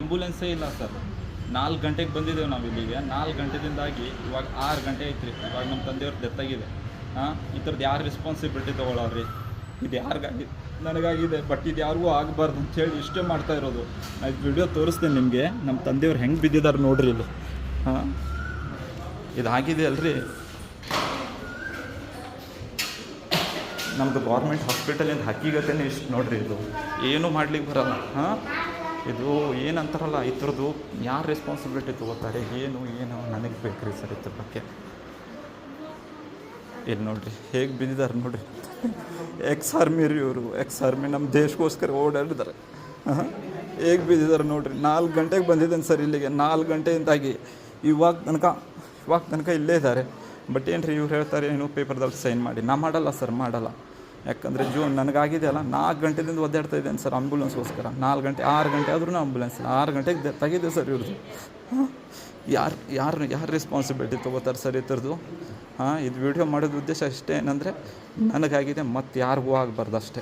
ಆಂಬುಲೆನ್ಸೇ ಇಲ್ಲ ಸರ್. 4 ಗಂಟೆಗೆ ಬಂದಿದ್ದೇವೆ ನಾವು ಇಲ್ಲಿಗೆ. 4 ಗಂಟೆದಿಂದಾಗಿ ಇವಾಗ 6 ಗಂಟೆ ಐತ್ರಿ. ಇವಾಗ ನಮ್ಮ ತಂದೆಯವ್ರ ಡೆತ್ ಆಗಿದೆ. ಈ ಥರದ್ದು ಯಾರು ರೆಸ್ಪಾನ್ಸಿಬಿಲಿಟಿ ತೊಗೊಳ್ಳೋರಿ? ಇದು ಯಾರಿಗಾಗಿ ನನಗಾಗಿದೆ, ಬಟ್ ಇದು ಯಾರಿಗೂ ಆಗಬಾರ್ದು ಅಂಥೇಳಿ ಇಷ್ಟೇ ಮಾಡ್ತಾ ಇರೋದು. ನಾನು ವಿಡಿಯೋ ತೋರಿಸ್ತೇನೆ ನಿಮಗೆ. ನಮ್ಮ ತಂದೆಯವ್ರು ಹೆಂಗೆ ಬಿದ್ದಿದ್ದಾರೆ ನೋಡ್ರಿ ಇಲ್ಲಿ. ಇದಾಗಿದೆ ಅಲ್ರಿ, ನಮ್ಮದು ಗೌರ್ಮೆಂಟ್ ಹಾಸ್ಪಿಟಲಿಂದ ಹಕ್ಕಿಗತೇನೆ ಇಷ್ಟು ನೋಡ್ರಿ. ಇದು ಏನೂ ಮಾಡ್ಲಿಕ್ಕೆ ಬರಲ್ಲ. ಇದು ಏನಂತಾರಲ್ಲ, ಈ ಥರದ್ದು ಯಾರು ರೆಸ್ಪಾನ್ಸಿಬಿಲಿಟಿ ತೊಗೋತಾರೆ? ಏನು ನನಗೆ ಬೇಕ್ರಿ ಸರ್ ಇದ್ರ ಬಗ್ಗೆ. ಇಲ್ಲಿ ನೋಡಿರಿ ಹೇಗೆ ಬಿದ್ದಿದ್ದಾರೆ ನೋಡಿರಿ. ಎಕ್ಸ್-ಆರ್ಮಿ ರೀ ಇವರು, ಎಕ್ಸ್-ಆರ್ಮಿ, ನಮ್ಮ ದೇಶಕ್ಕೋಸ್ಕರ ಓಡಾಡಿದ್ದಾರೆ. ಹೇಗೆ ಬಿದ್ದಿದ್ದಾರೆ ನೋಡಿರಿ. 4 ಗಂಟೆಗೆ ಬಂದಿದ್ದೇನೆ ಸರ್ ಇಲ್ಲಿಗೆ. 4 ಗಂಟೆಯಿಂದಾಗಿ ಇವಾಗ ತನಕ ಇಲ್ಲೇ ಇದ್ದಾರೆ. ಬಟ್ ಏನು ರೀ, ಇವ್ರು ಹೇಳ್ತಾರೆ ಏನು ಪೇಪರ್ದಲ್ಲಿ ಸೈನ್ ಮಾಡಿ. ನಾ ಮಾಡಲ್ಲ ಸರ್, ಮಾಡಲ್ಲ. ಯಾಕಂದರೆ ನನಗಾಗಿದೆ ಅಲ್ಲ, 4 ಗಂಟೆದಿಂದ ಒದ್ದಾಡ್ತಾ ಇದ್ದೇನೆ ಸರ್ ಆಂಬುಲೆನ್ಸ್ಗೋಸ್ಕರ. 4 ಗಂಟೆ 6 ಗಂಟೆ ಆದ್ರೂ ಆಂಬುಲೆನ್ಸ್ ಇಲ್ಲ. 6 ಗಂಟೆಗೆ ಡೆತ್ ಆಗಿದೆ ಸರ್ ಇವ್ರದ್ದು. ಯಾರು ರೆಸ್ಪಾನ್ಸಿಬಿಲಿಟಿ ತೊಗೋತಾರೆ ಸರ್ ಈ ಥರದ್ದು? ಇದು ವಿಡಿಯೋ ಮಾಡೋದು ಉದ್ದೇಶ ಅಷ್ಟೇ ಏನಂದರೆ, ನನಗಾಗಿದೆ ಮತ್ತು ಯಾರಿಗೂ ಆಗಬಾರ್ದು ಅಷ್ಟೇ.